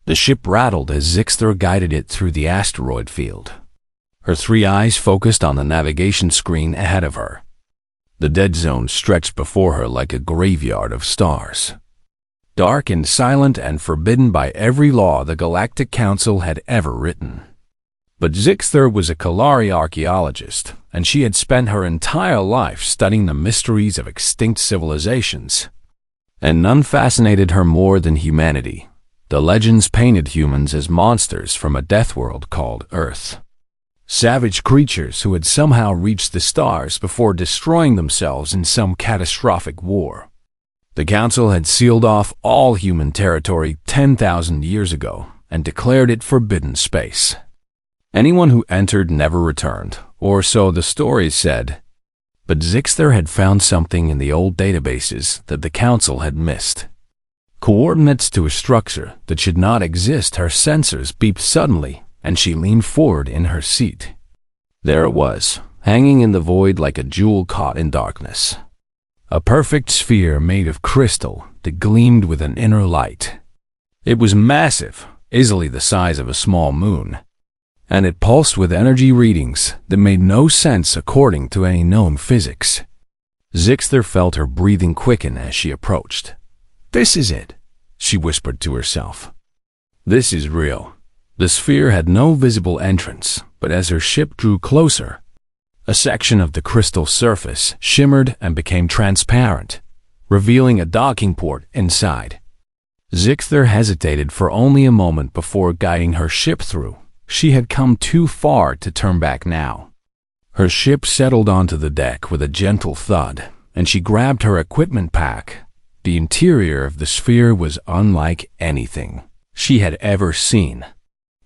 The ship rattled as Zixter guided it through the asteroid field. Her three eyes focused on the navigation screen ahead of her. The dead zone stretched before her like a graveyard of stars. Dark and silent and forbidden by every law the Galactic Council had ever written. But Zixter was a Kalari archaeologist, and she had spent her entire life studying the mysteries of extinct civilizations. And none fascinated her more than humanity. The legends painted humans as monsters from a death world called Earth. Savage creatures who had somehow reached the stars before destroying themselves in some catastrophic war. The Council had sealed off all human territory 10,000 years ago and declared it forbidden space. Anyone who entered never returned, or so the stories said. But Zixter had found something in the old databases that the Council had missed. Coordinates to a structure that should not exist. Her sensors beeped suddenly, and she leaned forward in her seat. There it was, hanging in the void like a jewel caught in darkness. A perfect sphere made of crystal that gleamed with an inner light. It was massive, easily the size of a small moon, and it pulsed with energy readings that made no sense according to any known physics. Zixter felt her breathing quicken as she approached. "This is it," she whispered to herself. "This is real." The sphere had no visible entrance, but as her ship drew closer, a section of the crystal surface shimmered and became transparent, revealing a docking port inside. Zixter hesitated for only a moment before guiding her ship through. She had come too far to turn back now. Her ship settled onto the deck with a gentle thud, and she grabbed her equipment pack. The interior of the sphere was unlike anything she had ever seen.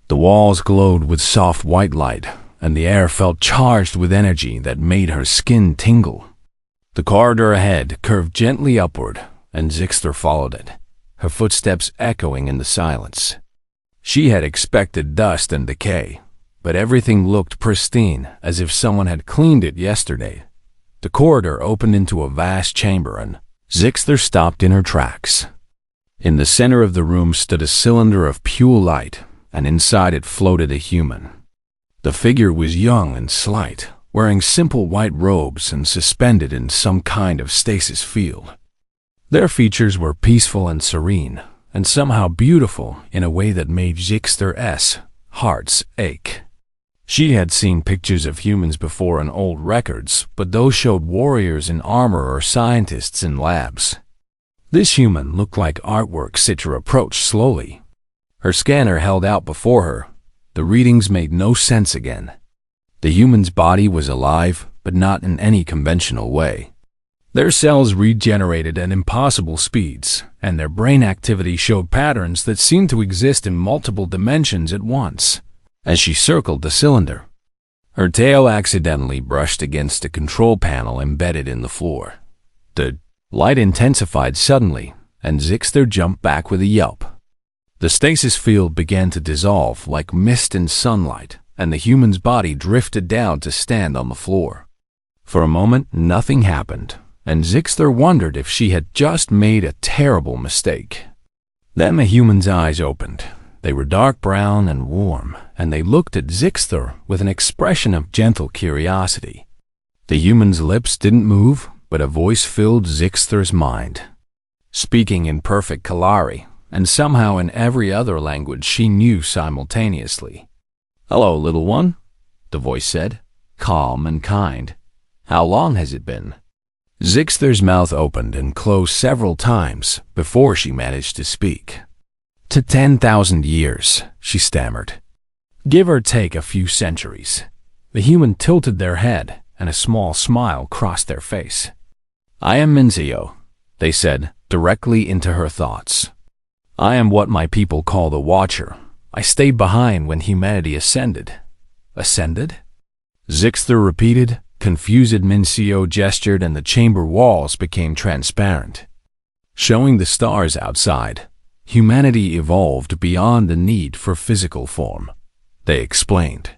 The walls glowed with soft white light, and the air felt charged with energy that made her skin tingle. The corridor ahead curved gently upward, and Zixter followed it, her footsteps echoing in the silence. She had expected dust and decay, but everything looked pristine, as if someone had cleaned it yesterday. The corridor opened into a vast chamber, and Zixter stopped in her tracks. In the center of the room stood a cylinder of pure light, and inside it floated a human. The figure was young and slight, wearing simple white robes and suspended in some kind of stasis field. Their features were peaceful and serene, and somehow beautiful in a way that made Zixter's hearts ache. She had seen pictures of humans before in old records, but those showed warriors in armor or scientists in labs. This human looked like artwork. Zixter approached slowly. Her scanner held out before her. The readings made no sense again. The human's body was alive, but not in any conventional way. Their cells regenerated at impossible speeds, and their brain activity showed patterns that seemed to exist in multiple dimensions at once. As she circled the cylinder, her tail accidentally brushed against a control panel embedded in the floor. The light intensified suddenly, and Zixter jumped back with a yelp. The stasis field began to dissolve like mist in sunlight, and the human's body drifted down to stand on the floor. For a moment, nothing happened, and Zixter wondered if she had just made a terrible mistake. Then the human's eyes opened. They were dark brown and warm, and they looked at Zixter with an expression of gentle curiosity. The human's lips didn't move, but a voice filled Zixter's mind. Speaking in perfect Kalari, and somehow in every other language she knew simultaneously. "Hello, little one," the voice said, calm and kind. "How long has it been?" Zixter's mouth opened and closed several times before she managed to speak. "To 10,000 years, she stammered. "Give or take a few centuries." The human tilted their head, and a small smile crossed their face. "I am Minzio," they said, directly into her thoughts. "I am what my people call the Watcher. I stayed behind when humanity ascended." "Ascended?" Zixter repeated. Confused, Minzio gestured, and the chamber walls became transparent, showing the stars outside. Humanity evolved beyond the need for physical form, they explained.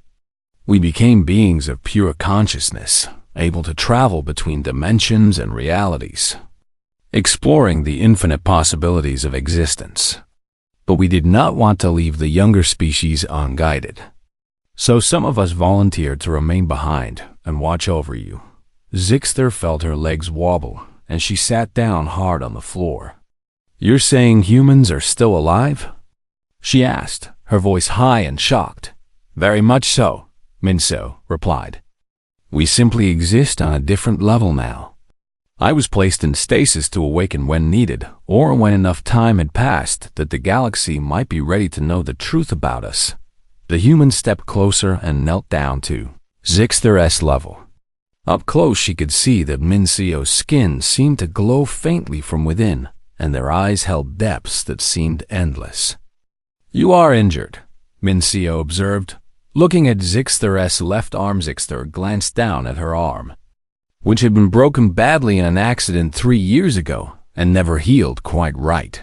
We became beings of pure consciousness, able to travel between dimensions and realities, exploring the infinite possibilities of existence. But we did not want to leave the younger species unguided. So some of us volunteered to remain behind and watch over you. Zixter felt her legs wobble, and she sat down hard on the floor. You're saying humans are still alive? She asked, her voice high and shocked. Very much so, Minso replied. We simply exist on a different level now. I was placed in stasis to awaken when needed, or when enough time had passed that the galaxy might be ready to know the truth about us. The human stepped closer and knelt down to Zixter's level. Up close she could see that Minsio's skin seemed to glow faintly from within, and their eyes held depths that seemed endless. You are injured, Minsio observed. Looking at Zixter's left arm, Zixter glanced down at her arm, which had been broken badly in an accident 3 years ago and never healed quite right.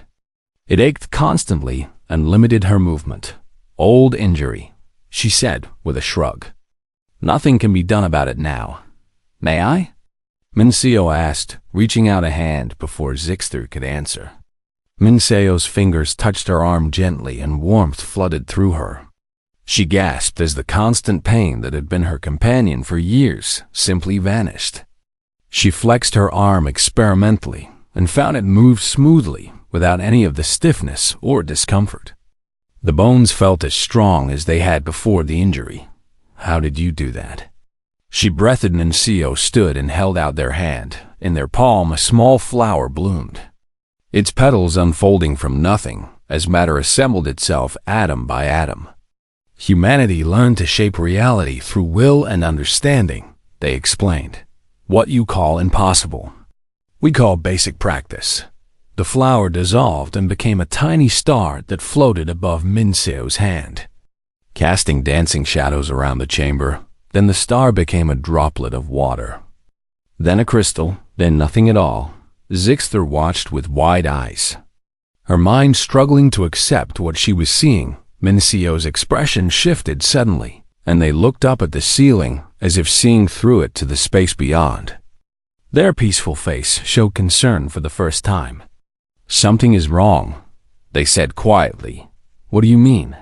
It ached constantly and limited her movement. Old injury, she said with a shrug. Nothing can be done about it now. May I? Minseo asked, reaching out a hand before Zixter could answer. Minseo's fingers touched her arm gently and warmth flooded through her. She gasped as the constant pain that had been her companion for years simply vanished. She flexed her arm experimentally and found it moved smoothly without any of the stiffness or discomfort. The bones felt as strong as they had before the injury. How did you do that? She breathed and Minseo stood and held out their hand. In their palm a small flower bloomed, its petals unfolding from nothing as matter assembled itself atom by atom. Humanity learned to shape reality through will and understanding, they explained. What you call impossible, we call basic practice. The flower dissolved and became a tiny star that floated above Minseo's hand, casting dancing shadows around the chamber. Then the star became a droplet of water. Then a crystal, then nothing at all. Zixter watched with wide eyes, her mind struggling to accept what she was seeing. Minseo's expression shifted suddenly, and they looked up at the ceiling as if seeing through it to the space beyond. Their peaceful face showed concern for the first time. Something is wrong, they said quietly. What do you mean?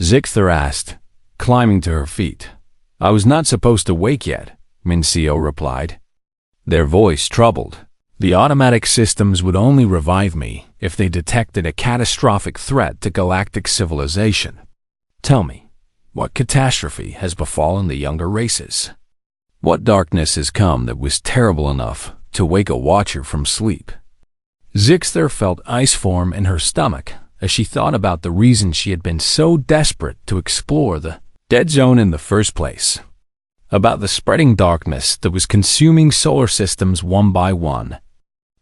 Zixter asked, climbing to her feet. I was not supposed to wake yet, Minseo replied, their voice troubled. The automatic systems would only revive me if they detected a catastrophic threat to galactic civilization. Tell me, what catastrophe has befallen the younger races? What darkness has come that was terrible enough to wake a watcher from sleep? Zixter felt ice form in her stomach as she thought about the reason she had been so desperate to explore the dead zone in the first place. About the spreading darkness that was consuming solar systems one by one.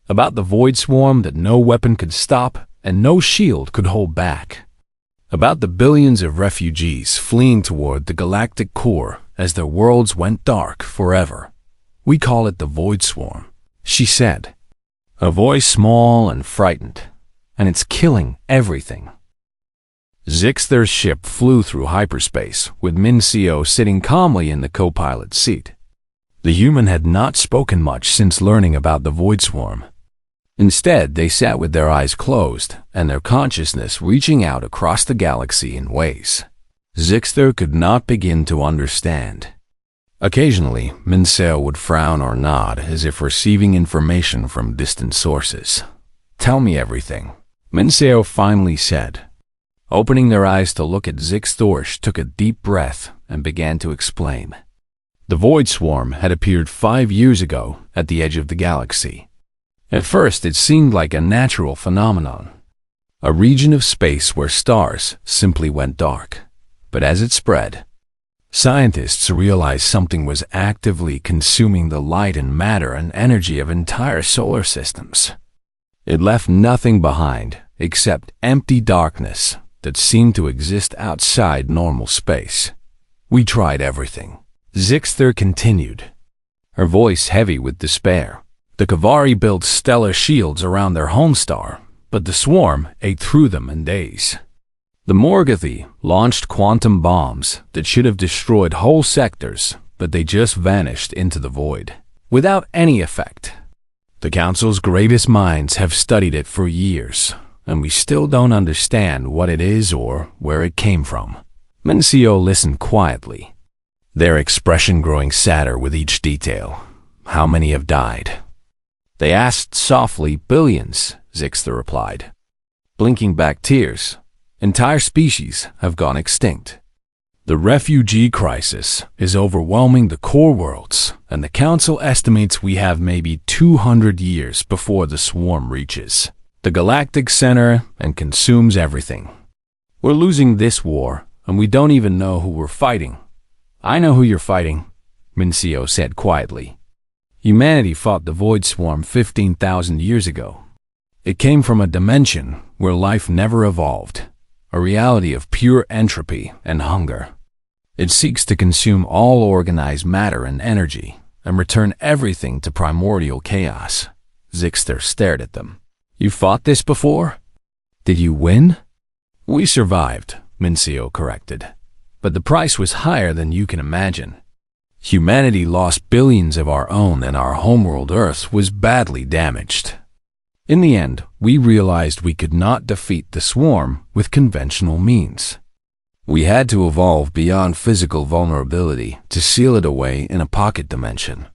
About the void swarm that no weapon could stop and no shield could hold back. About the billions of refugees fleeing toward the galactic core as their worlds went dark forever. We call it the void swarm, she said, a voice small and frightened, and it's killing everything. Zixter's ship flew through hyperspace with Minseo sitting calmly in the co-pilot's seat. The human had not spoken much since learning about the void swarm. Instead, they sat with their eyes closed and their consciousness reaching out across the galaxy in ways Zixter could not begin to understand. Occasionally, Minseo would frown or nod as if receiving information from distant sources. Tell me everything, Minseo finally said. Opening their eyes to look at Zixter took a deep breath and began to explain. The void swarm had appeared 5 years ago at the edge of the galaxy. At first, it seemed like a natural phenomenon, a region of space where stars simply went dark. But as it spread, scientists realized something was actively consuming the light and matter and energy of entire solar systems. It left nothing behind except empty darkness that seemed to exist outside normal space. We tried everything, Zixter continued, her voice heavy with despair. The Kavari built stellar shields around their home star, but the swarm ate through them in days. The Morgothi launched quantum bombs that should have destroyed whole sectors, but they just vanished into the void, without any effect. The Council's greatest minds have studied it for years, and we still don't understand what it is or where it came from. Mincio listened quietly, their expression growing sadder with each detail. How many have died? They asked softly. Billions, Zixter replied, blinking back tears. Entire species have gone extinct. The refugee crisis is overwhelming the core worlds, and the Council estimates we have maybe 200 years before the swarm reaches the galactic center and consumes everything. We're losing this war, and we don't even know who we're fighting. I know who you're fighting, Mincio said quietly. Humanity fought the Void Swarm 15,000 years ago. It came from a dimension where life never evolved, a reality of pure entropy and hunger. It seeks to consume all organized matter and energy and return everything to primordial chaos. Zixter stared at them. You fought this before? Did you win? We survived, Mincio corrected, but the price was higher than you can imagine. Humanity lost billions of our own, and our homeworld Earth was badly damaged. In the end, we realized we could not defeat the swarm with conventional means. We had to evolve beyond physical vulnerability to seal it away in a pocket dimension.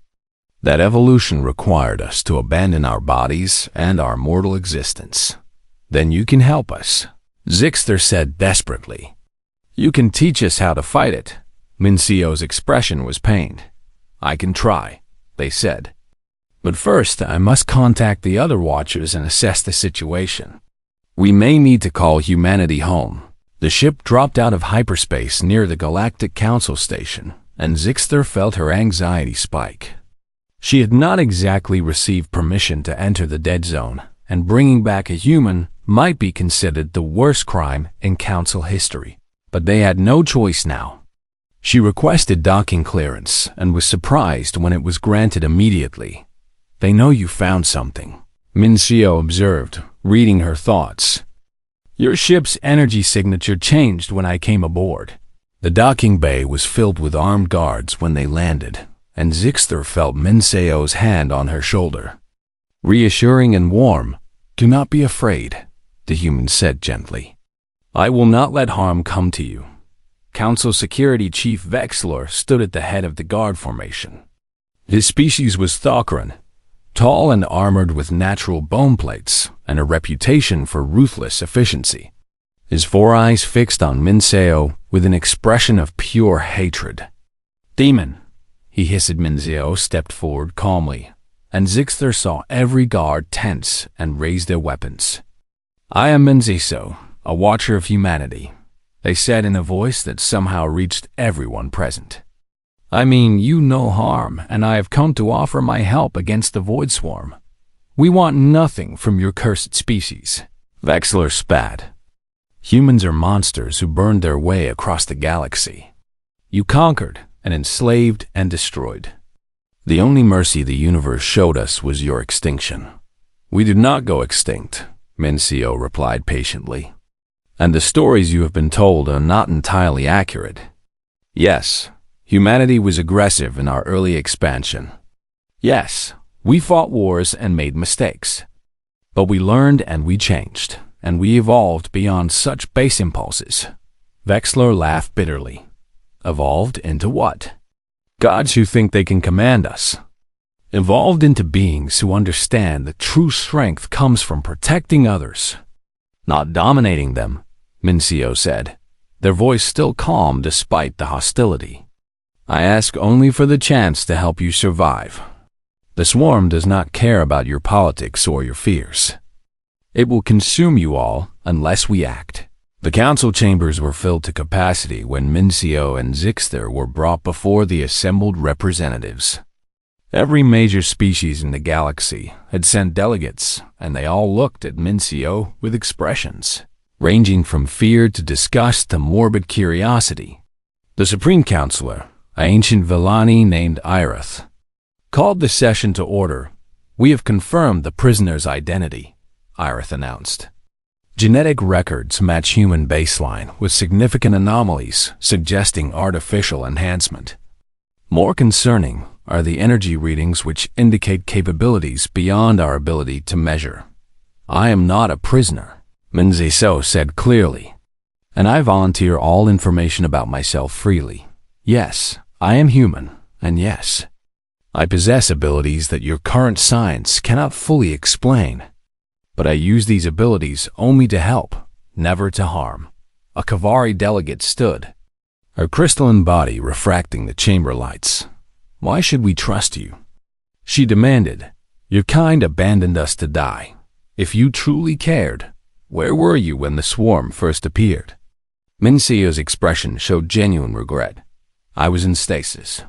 That evolution required us to abandon our bodies and our mortal existence. Then you can help us, Zixter said desperately. You can teach us how to fight it. Mincio's expression was pained. I can try, they said. But first, I must contact the other Watchers and assess the situation. We may need to call humanity home. The ship dropped out of hyperspace near the Galactic Council station, and Zixter felt her anxiety spike. She had not exactly received permission to enter the dead zone, and bringing back a human might be considered the worst crime in Council history. But they had no choice now. She requested docking clearance and was surprised when it was granted immediately. They know you found something, Mincio observed, reading her thoughts. Your ship's energy signature changed when I came aboard. The docking bay was filled with armed guards when they landed, and Zixter felt Mincio's hand on her shoulder. Reassuring and warm. Do not be afraid, the human said gently. I will not let harm come to you. Council Security Chief Vexler stood at the head of the guard formation. His species was Thokran, tall and armored with natural bone plates and a reputation for ruthless efficiency. His 4 eyes fixed on Mincio with an expression of pure hatred. Demon, he hissed. Mincio stepped forward calmly, and Zixter saw every guard tense and raise their weapons. I am Mincio, a watcher of humanity, they said in a voice that somehow reached everyone present. I mean you no harm, and I have come to offer my help against the Void Swarm. We want nothing from your cursed species. Vexler spat. Humans are monsters who burned their way across the galaxy. You conquered and enslaved and destroyed. The only mercy the universe showed us was your extinction. We did not go extinct, Mincio replied patiently. And the stories you have been told are not entirely accurate. Yes, humanity was aggressive in our early expansion. Yes, we fought wars and made mistakes. But we learned and we changed, and we evolved beyond such base impulses. Vexler laughed bitterly. Evolved into what? Gods who think they can command us. Evolved into beings who understand that true strength comes from protecting others, not dominating them, Mincio said, their voice still calm despite the hostility. I ask only for the chance to help you survive. The swarm does not care about your politics or your fears. It will consume you all unless we act. The council chambers were filled to capacity when Mincio and Zixter were brought before the assembled representatives. Every major species in the galaxy had sent delegates, and they all looked at Mincio with expressions, ranging from fear to disgust to morbid curiosity. The Supreme Counselor, an ancient Villani named Irith, called the session to order. We have confirmed the prisoner's identity, Irith announced. Genetic records match human baseline with significant anomalies suggesting artificial enhancement. More concerning are the energy readings which indicate capabilities beyond our ability to measure. I am not a prisoner, Minziso said clearly. And I volunteer all information about myself freely. Yes, I am human, and yes, I possess abilities that your current science cannot fully explain. But I use these abilities only to help, never to harm. A Kavari delegate stood, her crystalline body refracting the chamber lights. Why should we trust you? She demanded. Your kind abandoned us to die. If you truly cared, where were you when the swarm first appeared? Minsio's expression showed genuine regret. I was in stasis,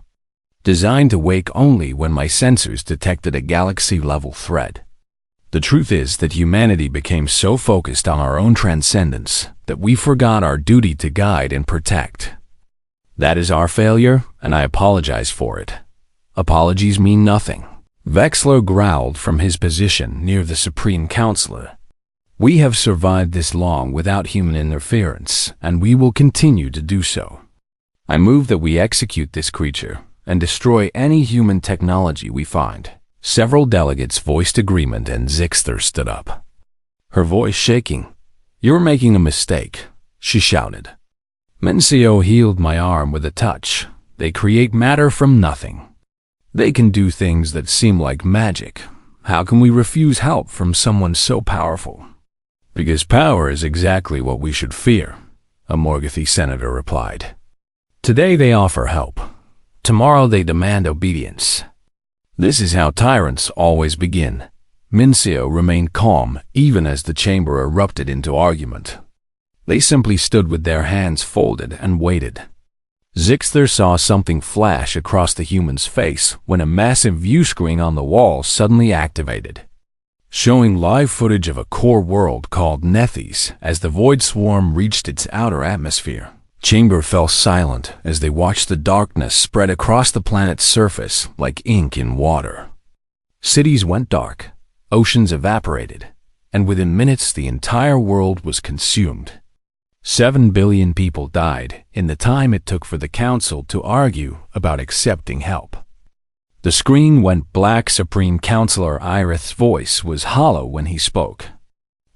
designed to wake only when my sensors detected a galaxy-level threat. The truth is that humanity became so focused on our own transcendence that we forgot our duty to guide and protect. That is our failure, and I apologize for it. Apologies mean nothing. Vexler growled from his position near the Supreme Counselor. We have survived this long without human interference, and we will continue to do so. I move that we execute this creature and destroy any human technology we find. Several delegates voiced agreement, and Zixter stood up, her voice shaking. You're making a mistake, she shouted. Mincio healed my arm with a touch. They create matter from nothing. They can do things that seem like magic. How can we refuse help from someone so powerful? Because power is exactly what we should fear, a Morgothi senator replied. Today they offer help. Tomorrow they demand obedience. This is how tyrants always begin. Mincio remained calm even as the chamber erupted into argument. They simply stood with their hands folded and waited. Zixter saw something flash across the human's face when a massive view screen on the wall suddenly activated, showing live footage of a core world called Nethys as the void swarm reached its outer atmosphere. Chamber fell silent as they watched the darkness spread across the planet's surface like ink in water. Cities went dark, oceans evaporated, and within minutes the entire world was consumed. 7 billion people died in the time it took for the Council to argue about accepting help. The screen went black. Supreme Counselor Irith's voice was hollow when he spoke.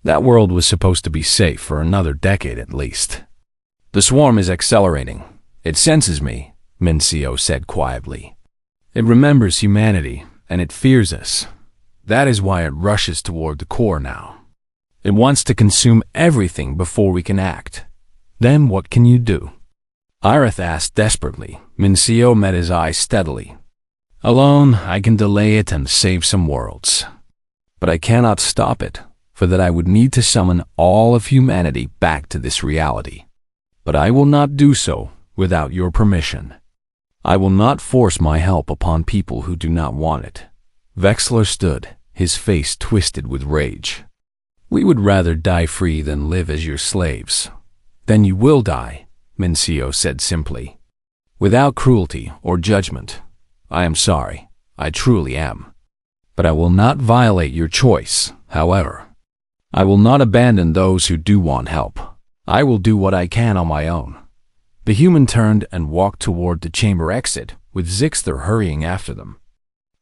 That world was supposed to be safe for another decade at least. The swarm is accelerating. It senses me, Mincio said quietly. It remembers humanity, and it fears us. That is why it rushes toward the core now. It wants to consume everything before we can act. Then what can you do? Irith asked desperately. Mincio met his eyes steadily. Alone, I can delay it and save some worlds. But I cannot stop it, for that I would need to summon all of humanity back to this reality. But I will not do so without your permission. I will not force my help upon people who do not want it. Vexler stood, his face twisted with rage. We would rather die free than live as your slaves. Then you will die, Mincio said simply. Without cruelty or judgment. I am sorry, I truly am. But I will not violate your choice, however. I will not abandon those who do want help. I will do what I can on my own. The human turned and walked toward the chamber exit, with Zixter hurrying after them.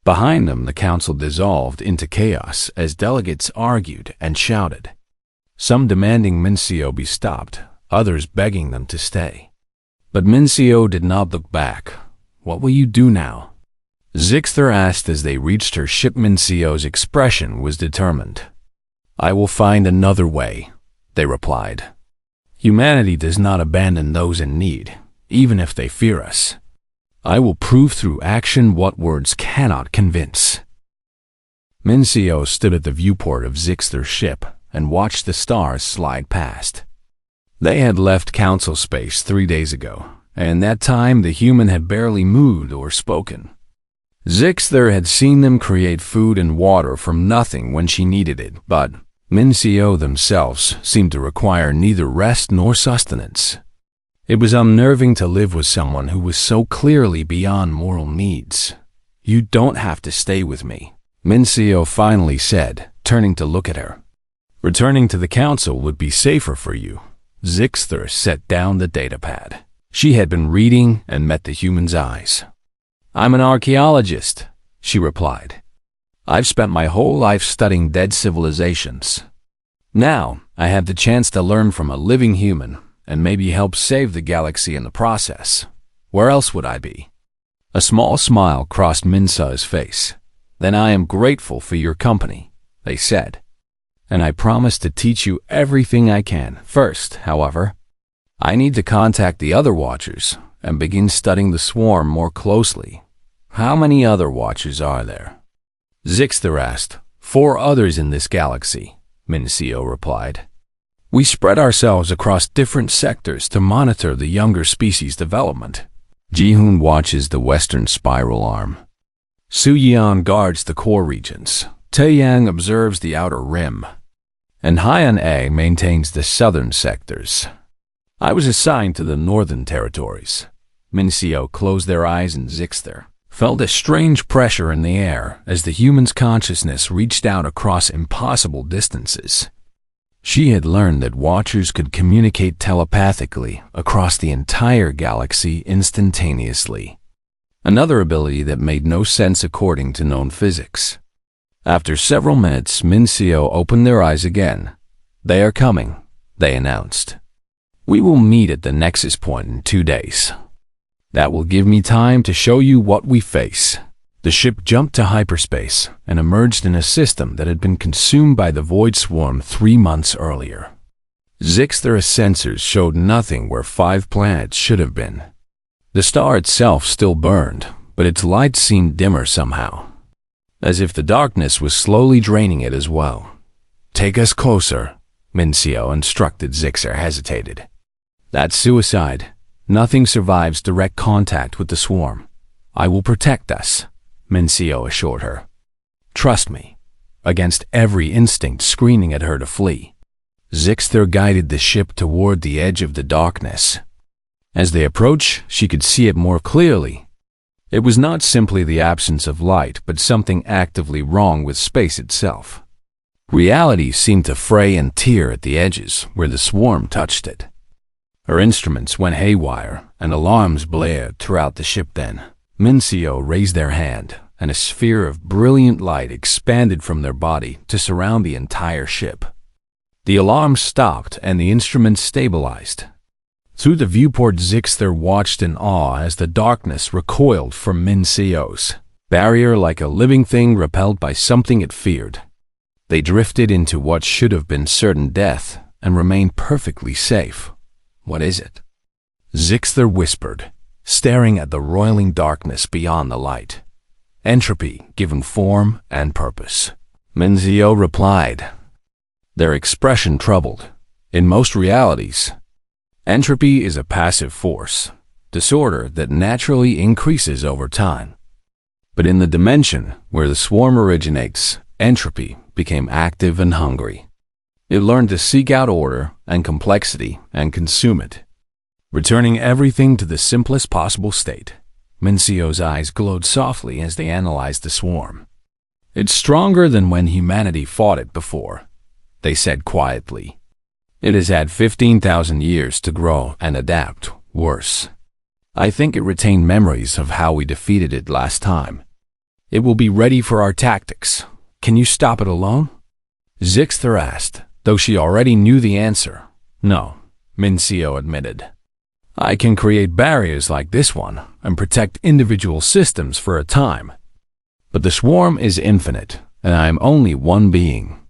Behind them, the council dissolved into chaos as delegates argued and shouted, some demanding Mincio be stopped, others begging them to stay. But Mincio did not look back. What will you do now? Zixter asked as they reached her ship. Mincio's expression was determined. I will find another way, they replied. Humanity does not abandon those in need, even if they fear us. I will prove through action what words cannot convince. Mincio stood at the viewport of Zixter's ship and watched the stars slide past. They had left Council space 3 days ago, and that time the human had barely moved or spoken. Zixter had seen them create food and water from nothing when she needed it, but Mincio themselves seemed to require neither rest nor sustenance. It was unnerving to live with someone who was so clearly beyond moral needs. You don't have to stay with me, Mincio finally said, turning to look at her. Returning to the council would be safer for you. Zixter set down the datapad. She had been reading and met the human's eyes. I'm an archaeologist, she replied. I've spent my whole life studying dead civilizations. Now, I have the chance to learn from a living human and maybe help save the galaxy in the process. Where else would I be? A small smile crossed Minsa's face. Then I am grateful for your company, they said. And I promise to teach you everything I can. First, however, I need to contact the other Watchers and begin studying the swarm more closely. How many other Watchers are there? Zixter asked. 4 others in this galaxy, Mincio replied. We spread ourselves across different sectors to monitor the younger species development. Jihoon watches the western spiral arm. Suyeon guards the core regions. Taeyang observes the outer rim. And Hyan-A maintains the southern sectors. I was assigned to the northern territories. Mincio closed their eyes and Zixter felt a strange pressure in the air as the human's consciousness reached out across impossible distances. She had learned that Watchers could communicate telepathically across the entire galaxy instantaneously, another ability that made no sense according to known physics. After several minutes, Mincio opened their eyes again. They are coming, they announced. We will meet at the nexus point in 2 days. That will give me time to show you what we face. The ship jumped to hyperspace and emerged in a system that had been consumed by the Void Swarm 3 months earlier. Zixter's sensors showed nothing where 5 planets should have been. The star itself still burned, but its light seemed dimmer somehow, as if the darkness was slowly draining it as well. Take us closer, Mincio instructed. Zixter hesitated. That's suicide. Nothing survives direct contact with the swarm. I will protect us, Mincio assured her. Trust me, against every instinct screaming at her to flee. Zixter guided the ship toward the edge of the darkness. As they approached, she could see it more clearly. It was not simply the absence of light, but something actively wrong with space itself. Reality seemed to fray and tear at the edges where the swarm touched it. Her instruments went haywire, and alarms blared throughout the ship then. Mincio raised their hand, and a sphere of brilliant light expanded from their body to surround the entire ship. The alarms stopped, and the instruments stabilized. Through the viewport, Zixter watched in awe as the darkness recoiled from Mincio's barrier like a living thing repelled by something it feared. They drifted into what should have been certain death and remained perfectly safe. What is it? Zixter whispered, staring at the roiling darkness beyond the light. Entropy given form and purpose. Mincio replied, their expression troubled. In most realities, entropy is a passive force, disorder that naturally increases over time. But in the dimension where the swarm originates, entropy became active and hungry. It learned to seek out order and complexity and consume it, returning everything to the simplest possible state. Mincio's eyes glowed softly as they analyzed the swarm. It's stronger than when humanity fought it before, they said quietly. It has had 15,000 years to grow and adapt. Worse, I think it retained memories of how we defeated it last time. It will be ready for our tactics. Can you stop it alone? Zixter asked, though she already knew the answer. No, Mincio admitted. I can create barriers like this one and protect individual systems for a time. But the swarm is infinite, and I am only one being.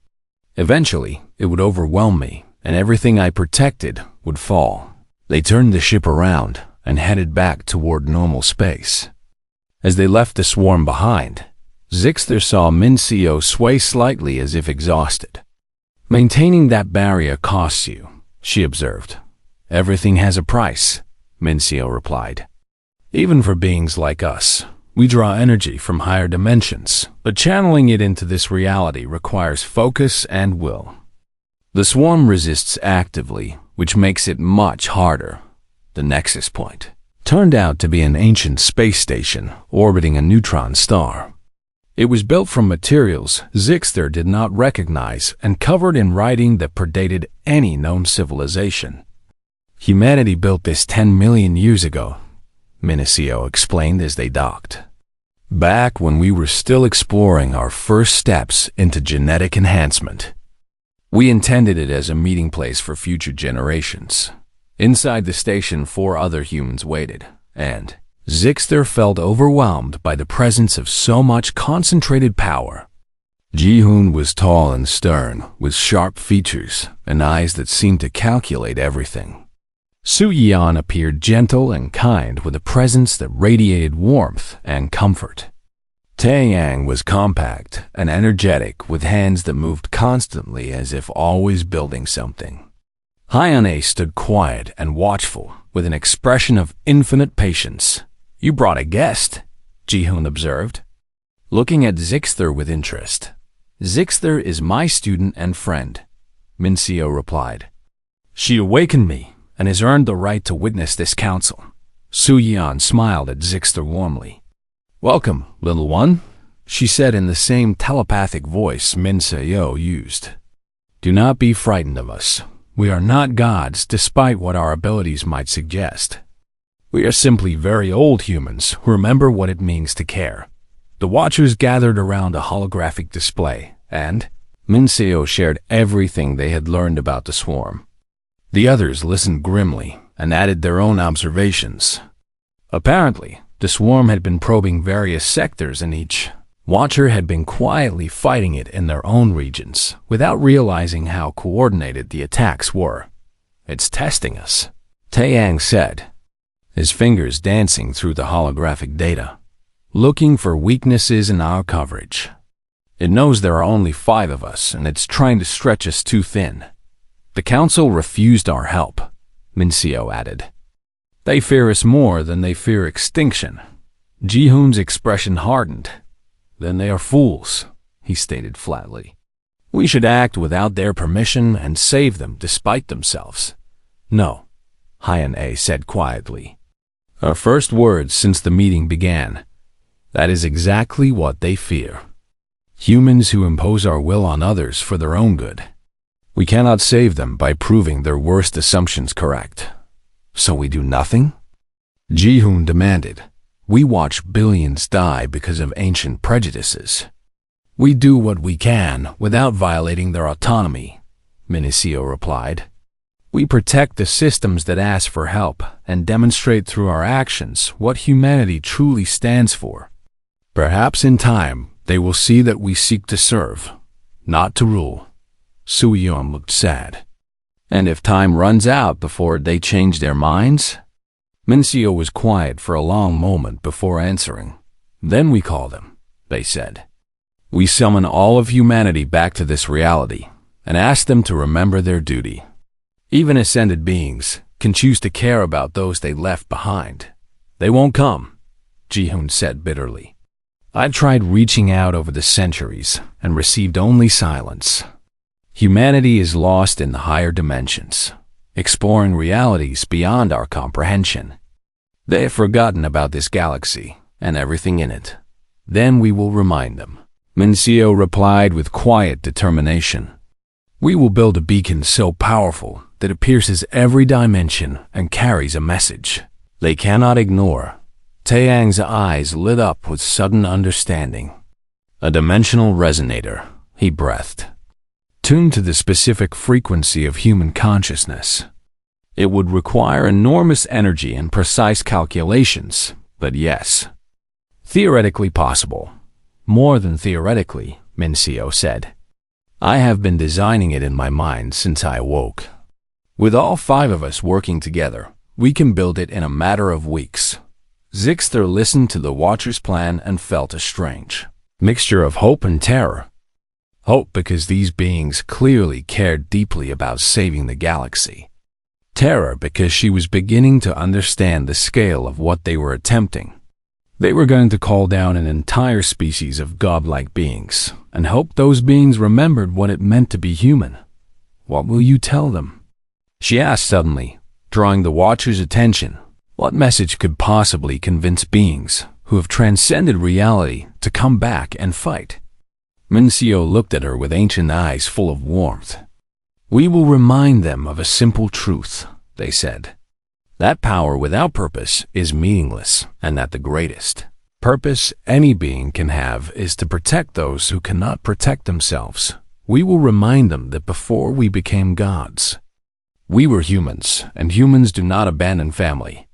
Eventually, it would overwhelm me, and everything I protected would fall. They turned the ship around and headed back toward normal space. As they left the swarm behind, Zixter saw Mincio sway slightly as if exhausted. Maintaining that barrier costs you, she observed. Everything has a price, Mincio replied. Even for beings like us, we draw energy from higher dimensions, but channeling it into this reality requires focus and will. The swarm resists actively, which makes it much harder. The nexus point turned out to be an ancient space station orbiting a neutron star. It was built from materials Zixter did not recognize and covered in writing that predated any known civilization. Humanity built this 10 million years ago, Mincio explained as they docked. Back when we were still exploring our first steps into genetic enhancement. We intended it as a meeting place for future generations. Inside the station, 4 other humans waited, and Zixter felt overwhelmed by the presence of so much concentrated power. Ji-hoon was tall and stern, with sharp features and eyes that seemed to calculate everything. Su-yeon appeared gentle and kind, with a presence that radiated warmth and comfort. Tae-yang was compact and energetic, with hands that moved constantly as if always building something. Hyun-ae stood quiet and watchful, with an expression of infinite patience. "You brought a guest," Ji-hoon observed, looking at Zixter with interest. "Zixter is my student and friend," Min-seo replied. "She awakened me and has earned the right to witness this council." Su-yeon smiled at Zixter warmly. "Welcome, little one," she said in the same telepathic voice Min-seo used. "Do not be frightened of us. We are not gods, despite what our abilities might suggest. We are simply very old humans who remember what it means to care." The watchers gathered around a holographic display, and Min-seo shared everything they had learned about the swarm. The others listened grimly and added their own observations. Apparently, the swarm had been probing various sectors, and each watcher had been quietly fighting it in their own regions, without realizing how coordinated the attacks were. "It's testing us," Tae-yang said, his fingers dancing through the holographic data, looking for weaknesses in our coverage. "It knows there are only 5 of us, and it's trying to stretch us too thin. The council refused our help," Min-seo added. "They fear us more than they fear extinction." Ji-hoon's expression hardened. "Then they are fools," he stated flatly. "We should act without their permission and save them despite themselves." "No," Hyun-ae said quietly. "Our first words since the meeting began. That is exactly what they fear. Humans who impose our will on others for their own good. We cannot save them by proving their worst assumptions correct. So we do nothing?" Ji-hoon demanded. "We watch billions die because of ancient prejudices. We do what we can without violating their autonomy," Min-seo replied. "We protect the systems that ask for help and demonstrate through our actions what humanity truly stands for. Perhaps in time they will see that we seek to serve, not to rule." Su-yeon looked sad. "And if time runs out before they change their minds?" Min-seo was quiet for a long moment before answering. "Then we call them," they said. "We summon all of humanity back to this reality and ask them to remember their duty. Even ascended beings can choose to care about those they left behind." "They won't come," Ji-hoon said bitterly. "I've tried reaching out over the centuries and received only silence. Humanity is lost in the higher dimensions, exploring realities beyond our comprehension. They have forgotten about this galaxy and everything in it. Then we will remind them." Min-seo replied with quiet determination. "We will build a beacon so powerful that it pierces every dimension and carries a message they cannot ignore." Tae-yang's eyes lit up with sudden understanding. "A dimensional resonator," he breathed, "tuned to the specific frequency of human consciousness. It would require enormous energy and precise calculations, but yes, theoretically possible." "More than theoretically," Min-seo said. "I have been designing it in my mind since I awoke. With all 5 of us working together, we can build it in a matter of weeks." Zixter listened to the Watcher's plan and felt a strange mixture of hope and terror. Hope because these beings clearly cared deeply about saving the galaxy. Terror because she was beginning to understand the scale of what they were attempting. They were going to call down an entire species of godlike beings and hope those beings remembered what it meant to be human. "What will you tell them?" she asked suddenly, drawing the Watcher's attention. What message could possibly convince beings who have transcended reality to come back and fight? Min-seo looked at her with ancient eyes full of warmth. "We will remind them of a simple truth," they said. "That power without purpose is meaningless, and that the greatest purpose any being can have is to protect those who cannot protect themselves." We will remind them that before we became gods, we were humans, and humans do not abandon family.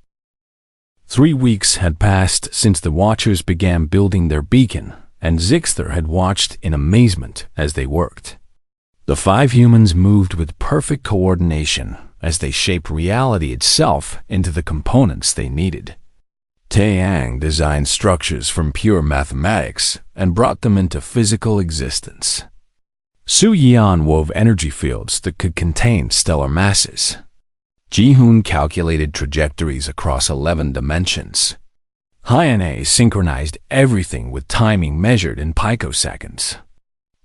3 weeks had passed since the Watchers began building their beacon, and Zixter had watched in amazement as they worked. The 5 humans moved with perfect coordination as they shaped reality itself into the components they needed. Taeyang designed structures from pure mathematics and brought them into physical existence. Su Yian wove energy fields that could contain stellar masses. Ji-hoon calculated trajectories across 11 dimensions. Hyane synchronized everything with timing measured in picoseconds.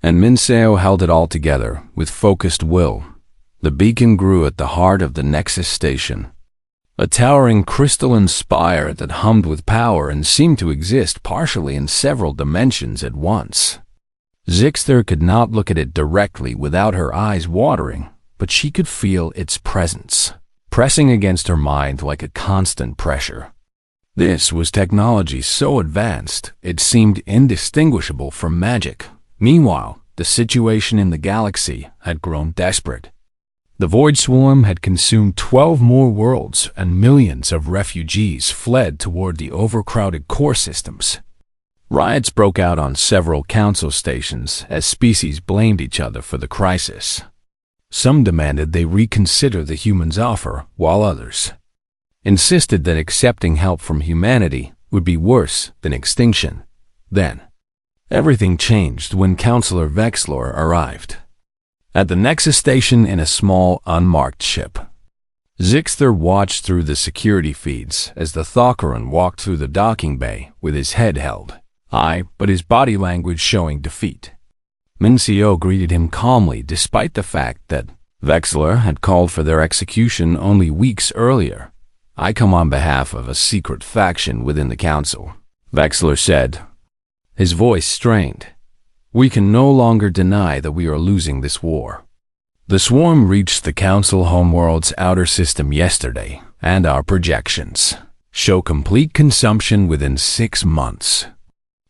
And Minseo held it all together with focused will. The beacon grew at the heart of the Nexus Station, a towering crystalline spire that hummed with power and seemed to exist partially in several dimensions at once. Zixter could not look at it directly without her eyes watering, but she could feel its presence, pressing against her mind like a constant pressure. This was technology so advanced it seemed indistinguishable from magic. Meanwhile, the situation in the galaxy had grown desperate. The Void Swarm had consumed 12 more worlds, and millions of refugees fled toward the overcrowded core systems. Riots broke out on several council stations as species blamed each other for the crisis. Some demanded they reconsider the humans' offer, while others insisted that accepting help from humanity would be worse than extinction. Then, everything changed when Counselor Vexlor arrived. At the Nexus Station in a small, unmarked ship, Zixter watched through the security feeds as the Thokkeran walked through the docking bay with his head held high, but his body language showing defeat. Minseo greeted him calmly despite the fact that Vexlor had called for their execution only weeks earlier. "I come on behalf of a secret faction within the council," Vexlor said, his voice strained. "We can no longer deny that we are losing this war. The swarm reached the council homeworld's outer system yesterday, and our projections show complete consumption within 6 months.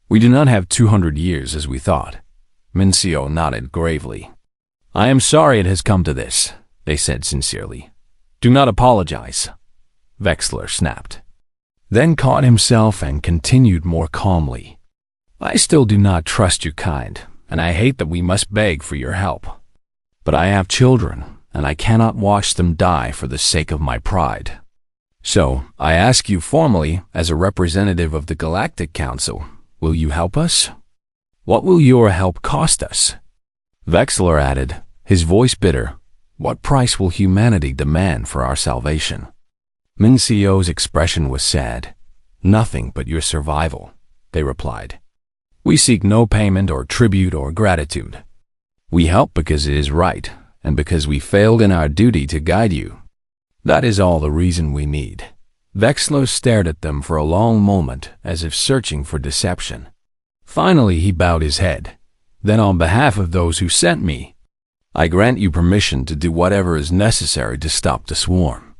We do not have 200 years as we thought." Minseo nodded gravely. "I am sorry it has come to this," they said sincerely. "Do not apologize," Vexlor snapped, then caught himself and continued more calmly. "I still do not trust you, kind, and I hate that we must beg for your help. But I have children, and I cannot watch them die for the sake of my pride. So, I ask you formally, as a representative of the Galactic Council, will you help us? What will your help cost us?" Vexlor added, his voice bitter, "What price will humanity demand for our salvation?" Minseo's expression was sad. "Nothing but your survival," they replied. "We seek no payment or tribute or gratitude. We help because it is right, and because we failed in our duty to guide you. That is all the reason we need." Vexlor stared at them for a long moment as if searching for deception. Finally he bowed his head. "Then on behalf of those who sent me, I grant you permission to do whatever is necessary to stop the swarm."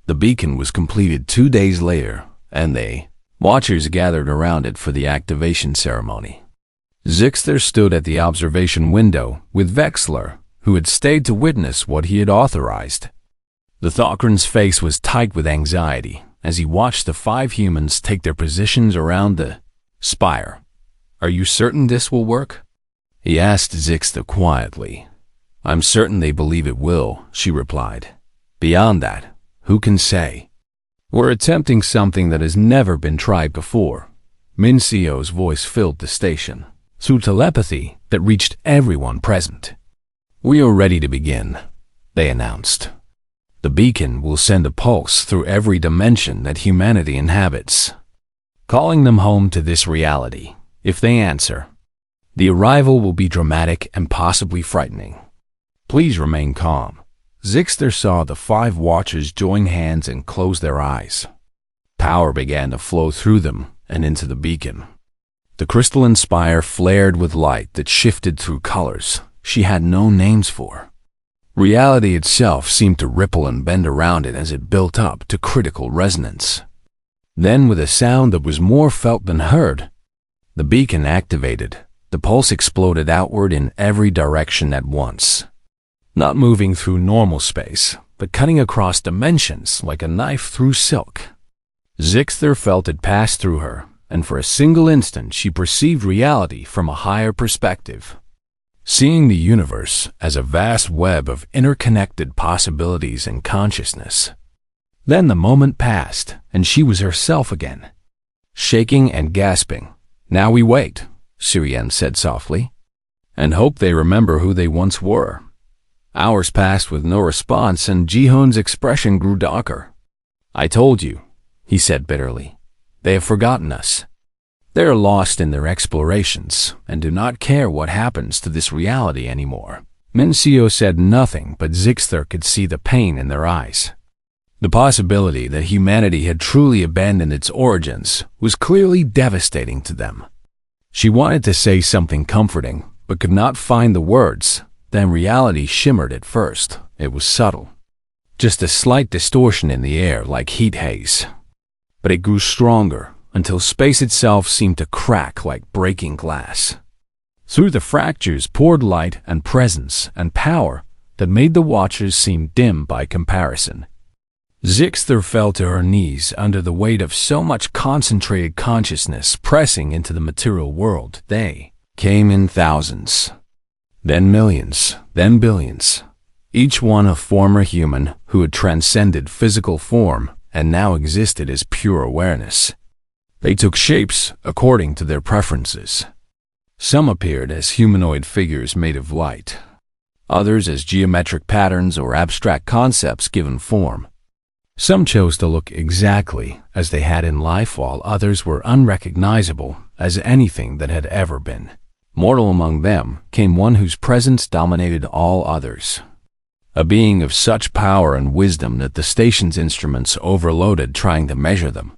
The beacon was completed 2 days later, and they Watchers gathered around it for the activation ceremony. Zixter stood at the observation window with Vexlor, who had stayed to witness what he had authorized. The Thokkeran's face was tight with anxiety as he watched the 5 humans take their positions around the spire. "Are you certain this will work?" he asked Zixter quietly. "I'm certain they believe it will," she replied. "Beyond that, who can say? We're attempting something that has never been tried before." Minseo's voice filled the station through telepathy that reached everyone present. "We are ready to begin," they announced. "The beacon will send a pulse through every dimension that humanity inhabits, calling them home to this reality. If they answer, the arrival will be dramatic and possibly frightening. Please remain calm." Zixter saw the 5 Watchers join hands and close their eyes. Power began to flow through them and into the beacon. The crystalline spire flared with light that shifted through colors she had no names for. Reality itself seemed to ripple and bend around it as it built up to critical resonance. Then, with a sound that was more felt than heard, the beacon activated, The pulse exploded outward in every direction at once, not moving through normal space, but cutting across dimensions like a knife through silk. Zixter felt it pass through her, and for a single instant she perceived reality from a higher perspective, seeing the universe as a vast web of interconnected possibilities and consciousness. Then the moment passed, and she was herself again, shaking and gasping. "Now we wait," Sirian said softly, "and hope they remember who they once were." Hours passed with no response, and Jihoon's expression grew darker. "I told you," he said bitterly. "They have forgotten us. They are lost in their explorations and do not care what happens to this reality anymore." Mincio said nothing, but Zixter could see the pain in their eyes. The possibility that humanity had truly abandoned its origins was clearly devastating to them. She wanted to say something comforting, but could not find the words. Then reality shimmered at first. It was subtle, just a slight distortion in the air like heat haze. But it grew stronger until space itself seemed to crack like breaking glass. Through the fractures poured light and presence and power that made the watchers seem dim by comparison. Zixter fell to her knees under the weight of so much concentrated consciousness pressing into the material world. They came in thousands, then millions, then billions, each one a former human who had transcended physical form and now existed as pure awareness. They took shapes according to their preferences. Some appeared as humanoid figures made of light, others as geometric patterns or abstract concepts given form. Some chose to look exactly as they had in life, while others were unrecognizable as anything that had ever been. Mortal among them came one whose presence dominated all others, a being of such power and wisdom that the station's instruments overloaded trying to measure them.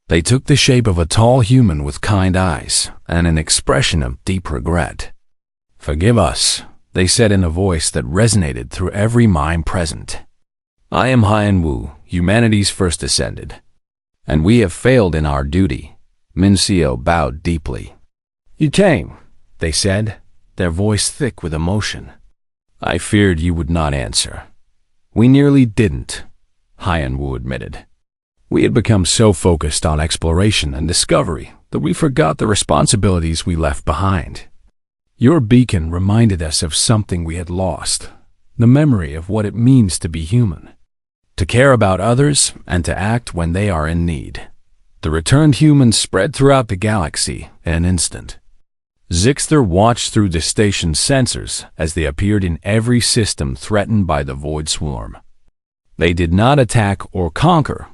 They took the shape of a tall human with kind eyes and an expression of deep regret. "Forgive us," they said in a voice that resonated through every mind present. "I am Haiyan Wu, humanity's first ascended, and we have failed in our duty." Mincio bowed deeply. "You came," they said, their voice thick with emotion. "I feared you would not answer." "We nearly didn't," Haiyan Wu admitted. "We had become so focused on exploration and discovery that we forgot the responsibilities we left behind. Your beacon reminded us of something we had lost, the memory of what it means to be human, to care about others and to act when they are in need." The returned humans spread throughout the galaxy in an instant. Zixter watched through the station's sensors as they appeared in every system threatened by the Void Swarm. They did not attack or conquer,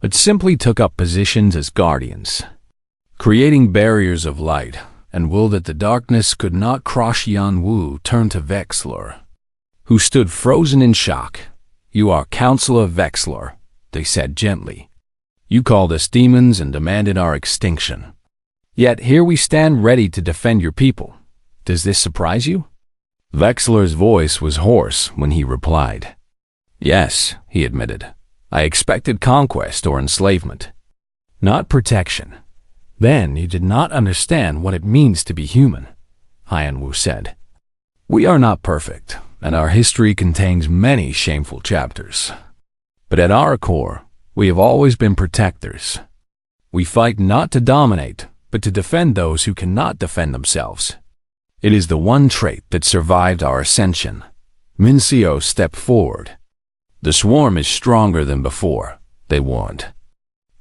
but simply took up positions as guardians, creating barriers of light and will that the darkness could not cross. Yan Wu turned to Vexlor, who stood frozen in shock. "You are Counselor Vexlor," they said gently. "You called us demons and demanded our extinction. Yet here we stand ready to defend your people. Does this surprise you?" Vexlor's voice was hoarse when he replied. "Yes," he admitted. "I expected conquest or enslavement, not protection." "Then you did not understand what it means to be human," Haiyan Wu said. "We are not perfect, and our history contains many shameful chapters. But at our core, we have always been protectors. We fight not to dominate, but to defend those who cannot defend themselves. It is the one trait that survived our ascension." Mincio stepped forward. "The swarm is stronger than before," they warned.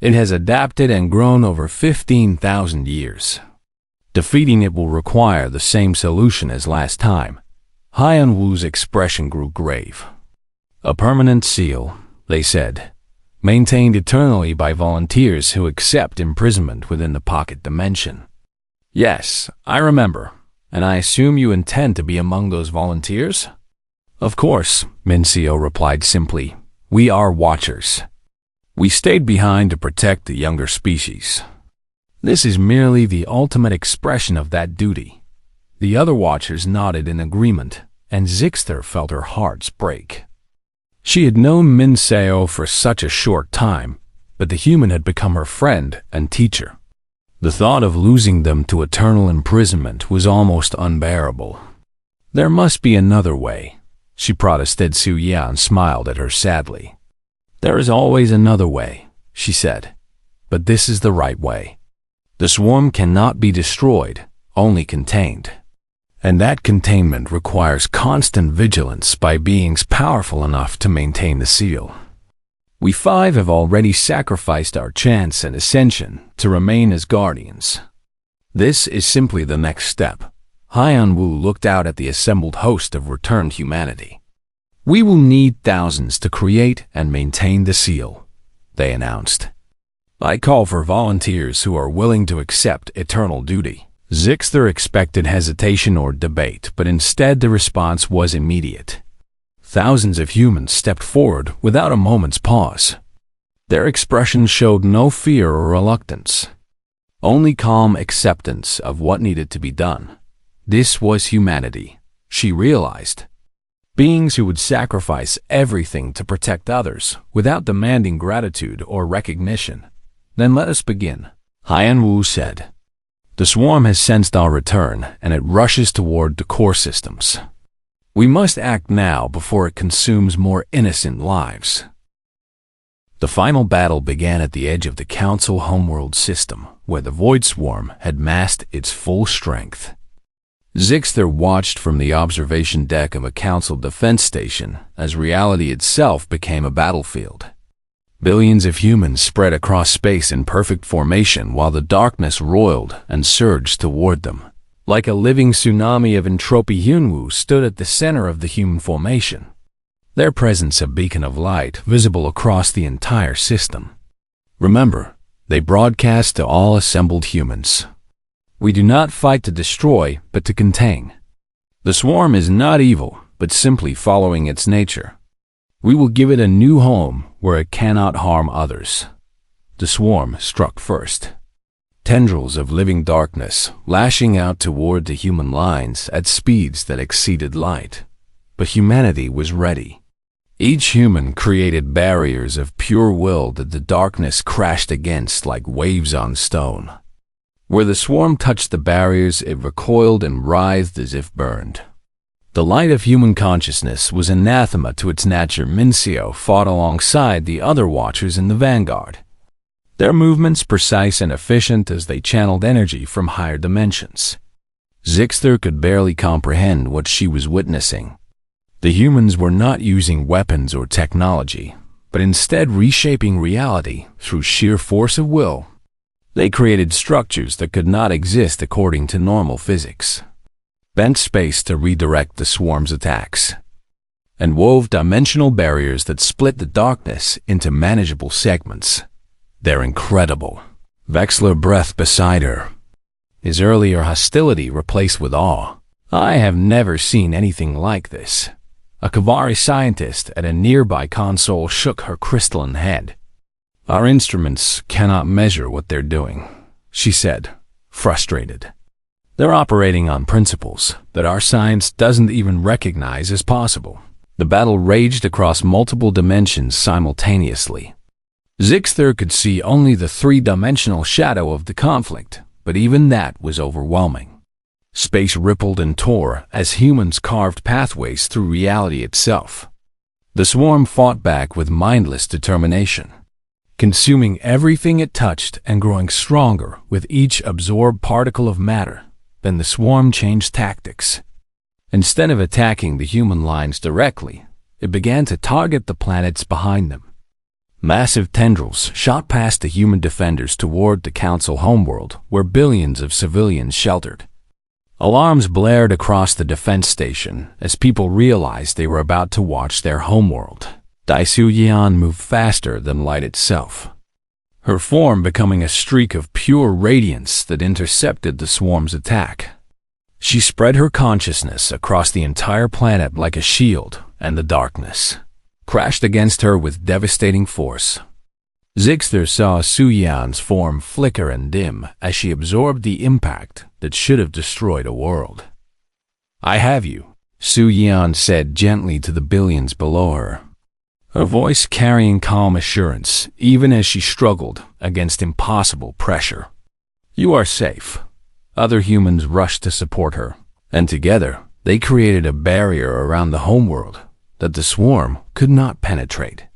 "It has adapted and grown over 15,000 years. Defeating it will require the same solution as last time." Haiyan Wu's expression grew grave. "A permanent seal," they said, "maintained eternally by volunteers who accept imprisonment within the pocket dimension." "Yes, I remember, and I assume you intend to be among those volunteers?" "Of course," Mincio replied simply. "We are watchers. We stayed behind to protect the younger species. This is merely the ultimate expression of that duty." The other watchers nodded in agreement, and Zixter felt her heart break. She had known Mincio for such a short time, but the human had become her friend and teacher. The thought of losing them to eternal imprisonment was almost unbearable. There must be another way, she protested. Su Yan smiled at her sadly. There is always another way, she said. But this is the right way. The swarm cannot be destroyed, only contained. And that containment requires constant vigilance by beings powerful enough to maintain the seal. We 5 have already sacrificed our chance and ascension to remain as guardians. This is simply the next step. Haiyan Wu looked out at the assembled host of returned humanity. We will need thousands to create and maintain the seal, they announced. I call for volunteers who are willing to accept eternal duty. Zixter expected hesitation or debate, but instead the response was immediate. Thousands of humans stepped forward without a moment's pause. Their expressions showed no fear or reluctance, only calm acceptance of what needed to be done. This was humanity, she realized. Beings who would sacrifice everything to protect others without demanding gratitude or recognition. Then let us begin, Haiyan Wu said. The swarm has sensed our return, and it rushes toward the core systems. We must act now before it consumes more innocent lives. The final battle began at the edge of the Council homeworld system, where the Void Swarm had massed its full strength. Zixter watched from the observation deck of a Council defense station as reality itself became a battlefield. Billions of humans spread across space in perfect formation while the darkness roiled and surged toward them. Like a living tsunami of entropy, Hyunwoo stood at the center of the human formation, their presence a beacon of light visible across the entire system. Remember, they broadcast to all assembled humans. We do not fight to destroy, but to contain. The swarm is not evil, but simply following its nature. We will give it a new home where it cannot harm others. The swarm struck first. Tendrils of living darkness lashing out toward the human lines at speeds that exceeded light. But humanity was ready. Each human created barriers of pure will that the darkness crashed against like waves on stone. Where the swarm touched the barriers, it recoiled and writhed as if burned. The light of human consciousness was anathema to its nature. Mincio fought alongside the other watchers in the vanguard, their movements precise and efficient as they channeled energy from higher dimensions. Zixter could barely comprehend what she was witnessing. The humans were not using weapons or technology, but instead reshaping reality through sheer force of will. They created structures that could not exist according to normal physics, bent space to redirect the swarm's attacks, and wove dimensional barriers that split the darkness into manageable segments. They're incredible. Vexler breathed beside her, his earlier hostility replaced with awe. I have never seen anything like this. A Kavari scientist at a nearby console shook her crystalline head. Our instruments cannot measure what they're doing, she said, frustrated. They're operating on principles that our science doesn't even recognize as possible. The battle raged across multiple dimensions simultaneously. Zixter could see only the three-dimensional shadow of the conflict, but even that was overwhelming. Space rippled and tore as humans carved pathways through reality itself. The swarm fought back with mindless determination, consuming everything it touched and growing stronger with each absorbed particle of matter. Then the swarm changed tactics. Instead of attacking the human lines directly, it began to target the planets behind them. Massive tendrils shot past the human defenders toward the Council homeworld, where billions of civilians sheltered. Alarms blared across the defense station as people realized they were about to watch their homeworld. Dai Su Yan moved faster than light itself, her form becoming a streak of pure radiance that intercepted the swarm's attack. She spread her consciousness across the entire planet like a shield, and the darkness crashed against her with devastating force. Zixter saw Su Yan's form flicker and dim as she absorbed the impact that should have destroyed a world. I have you, Su Yan said gently to the billions below her, her voice carrying calm assurance even as she struggled against impossible pressure. You are safe. Other humans rushed to support her, and together they created a barrier around the homeworld that the swarm could not penetrate.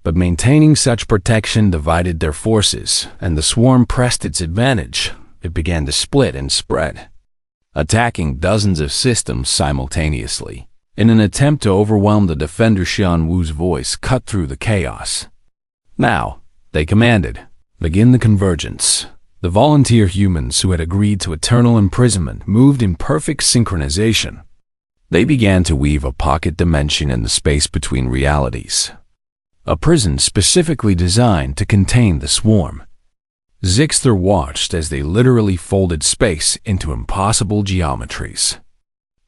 But maintaining such protection divided their forces, and the swarm pressed its advantage. It began to split and spread, attacking dozens of systems simultaneously. In an attempt to overwhelm the defender, Xian Wu's voice cut through the chaos. Now, they commanded, begin the convergence. The volunteer humans who had agreed to eternal imprisonment moved in perfect synchronization. They began to weave a pocket dimension in the space between realities, a prison specifically designed to contain the swarm. Zixter watched as they literally folded space into impossible geometries,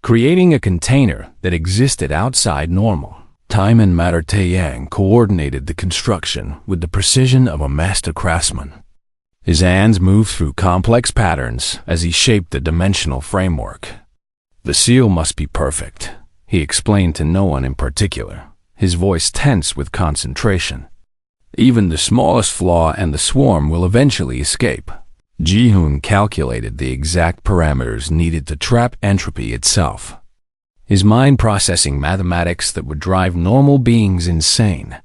creating a container that existed outside normal time and matter. Taeyang coordinated the construction with the precision of a master craftsman. His hands moved through complex patterns as he shaped the dimensional framework. The seal must be perfect, he explained to no one in particular, his voice tense with concentration. Even the smallest flaw and the swarm will eventually escape. Ji-hoon calculated the exact parameters needed to trap entropy itself, his mind processing mathematics that would drive normal beings insane.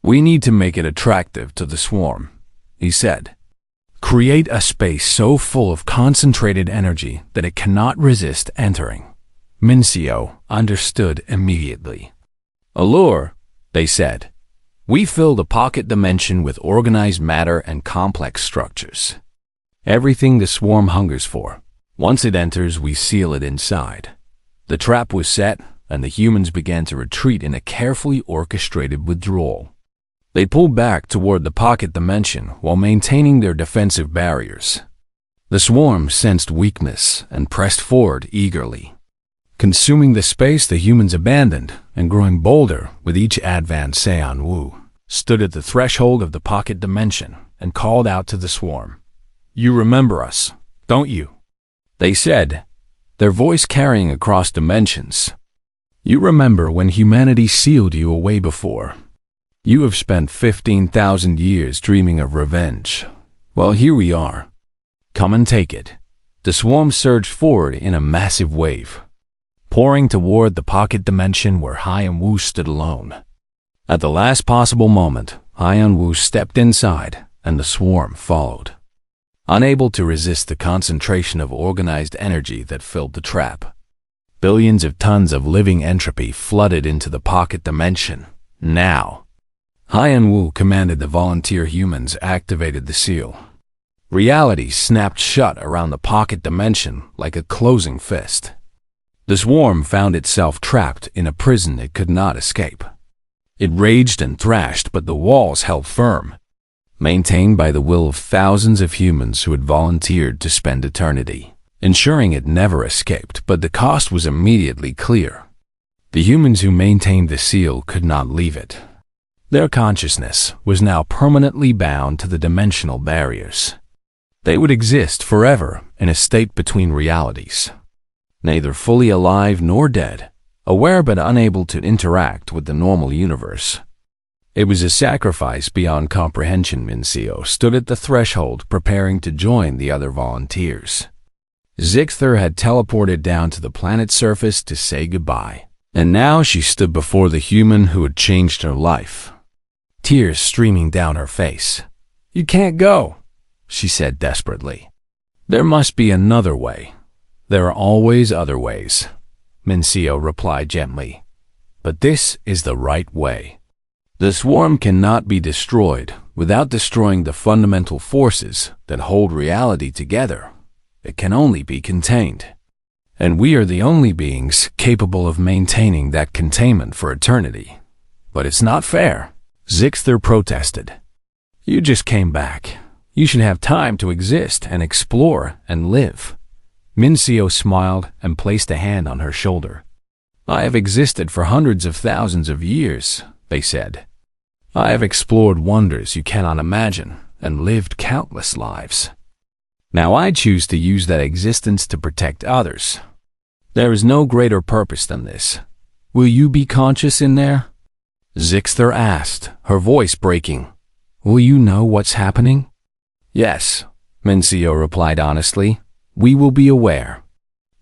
We need to make it attractive to the swarm, he said. Create a space so full of concentrated energy that it cannot resist entering. Mincio understood immediately. Allure, they said. We fill the pocket dimension with organized matter and complex structures. Everything the swarm hungers for. Once it enters, we seal it inside. The trap was set, and the humans began to retreat in a carefully orchestrated withdrawal. They pulled back toward the pocket dimension while maintaining their defensive barriers. The swarm sensed weakness and pressed forward eagerly, consuming the space the humans abandoned and growing bolder with each advance. Xian Wu stood at the threshold of the pocket dimension and called out to the swarm. You remember us, don't you? They said, their voice carrying across dimensions. You remember when humanity sealed you away before. You have spent 15,000 years dreaming of revenge. Well, here we are. Come and take it. The swarm surged forward in a massive wave, pouring toward the pocket dimension where Haiyan Wu stood alone. At the last possible moment, Haiyan Wu stepped inside, and the swarm followed. Unable to resist the concentration of organized energy that filled the trap, billions of tons of living entropy flooded into the pocket dimension. Now, Haiyan Wu commanded the volunteer humans activated the seal. Reality snapped shut around the pocket dimension like a closing fist. The swarm found itself trapped in a prison it could not escape. It raged and thrashed, but the walls held firm, maintained by the will of thousands of humans who had volunteered to spend eternity, ensuring it never escaped. But the cost was immediately clear. The humans who maintained the seal could not leave it. Their consciousness was now permanently bound to the dimensional barriers. They would exist forever in a state between realities, neither fully alive nor dead, aware but unable to interact with the normal universe. It was a sacrifice beyond comprehension. Mincio stood at the threshold preparing to join the other volunteers. Zixter had teleported down to the planet's surface to say goodbye, and now she stood before the human who had changed her life, tears streaming down her face. You can't go, she said desperately. There must be another way. There are always other ways, Mincio replied gently. But this is the right way. The swarm cannot be destroyed without destroying the fundamental forces that hold reality together. It can only be contained. And we are the only beings capable of maintaining that containment for eternity. But it's not fair, Zixter protested. You just came back. You should have time to exist and explore and live. Mincio smiled and placed a hand on her shoulder. I have existed for hundreds of thousands of years, they said. I have explored wonders you cannot imagine and lived countless lives. Now I choose to use that existence to protect others. There is no greater purpose than this. Will you be conscious in there? Zixter asked, her voice breaking. Will you know what's happening? Yes, Mincio replied honestly. We will be aware.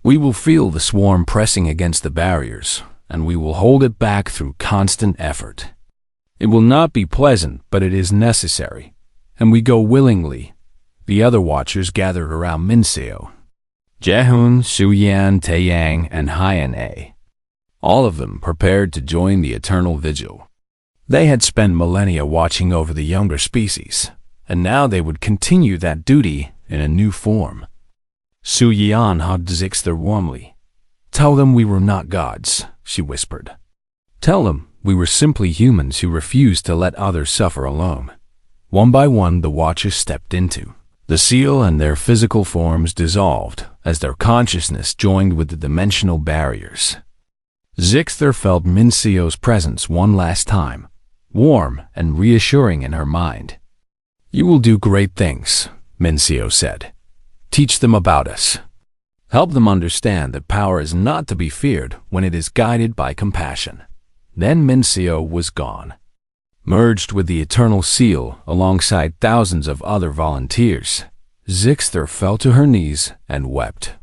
We will feel the swarm pressing against the barriers, and we will hold it back through constant effort. It will not be pleasant, but it is necessary, and we go willingly. The other watchers gathered around Mincio. Jehun, Suyan, Taeyang, and Hyan-A. All of them prepared to join the eternal vigil. They had spent millennia watching over the younger species, and now they would continue that duty in a new form. Su Yan hugged Zixter warmly. Tell them we were not gods, she whispered. Tell them we were simply humans who refused to let others suffer alone. One by one, the watchers stepped into. The seal and their physical forms dissolved as their consciousness joined with the dimensional barriers. Zixter felt Mincio's presence one last time, warm and reassuring in her mind. You will do great things, Mincio said. Teach them about us. Help them understand that power is not to be feared when it is guided by compassion. Then Mincio was gone, merged with the eternal seal alongside thousands of other volunteers. Zixter fell to her knees and wept.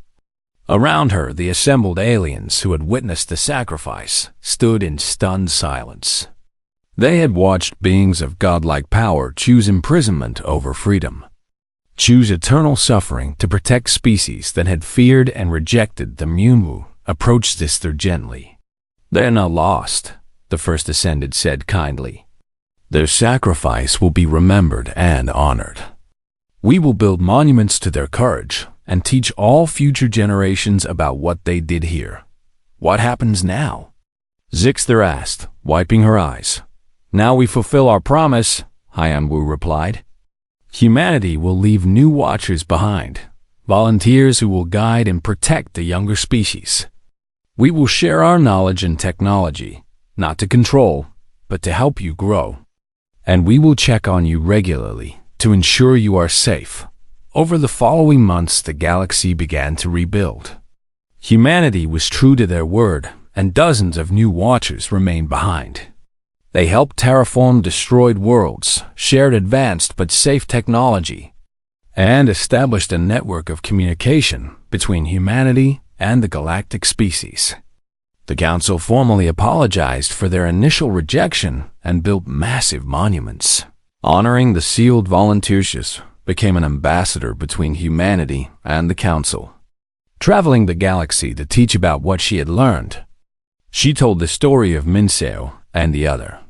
Around her, the assembled aliens who had witnessed the sacrifice stood in stunned silence. They had watched beings of godlike power choose imprisonment over freedom, choose eternal suffering to protect species that had feared and rejected the Myunwu. Approached Zixter gently. They are not lost, the First Ascended said kindly. Their sacrifice will be remembered and honored. We will build monuments to their courage and teach all future generations about what they did here. What happens now? Zixter asked, wiping her eyes. Now we fulfill our promise, Hyanwu replied. Humanity will leave new watchers behind, volunteers who will guide and protect the younger species. We will share our knowledge and technology, not to control, but to help you grow. And we will check on you regularly to ensure you are safe. Over the following months, the galaxy began to rebuild. Humanity was true to their word, and dozens of new watchers remained behind. They helped terraform destroyed worlds, shared advanced but safe technology, and established a network of communication between humanity and the galactic species. The Council formally apologized for their initial rejection and built massive monuments. Honoring the sealed volunteers became an ambassador between humanity and the Council, traveling the galaxy to teach about what she had learned. She told the story of Mincio and the other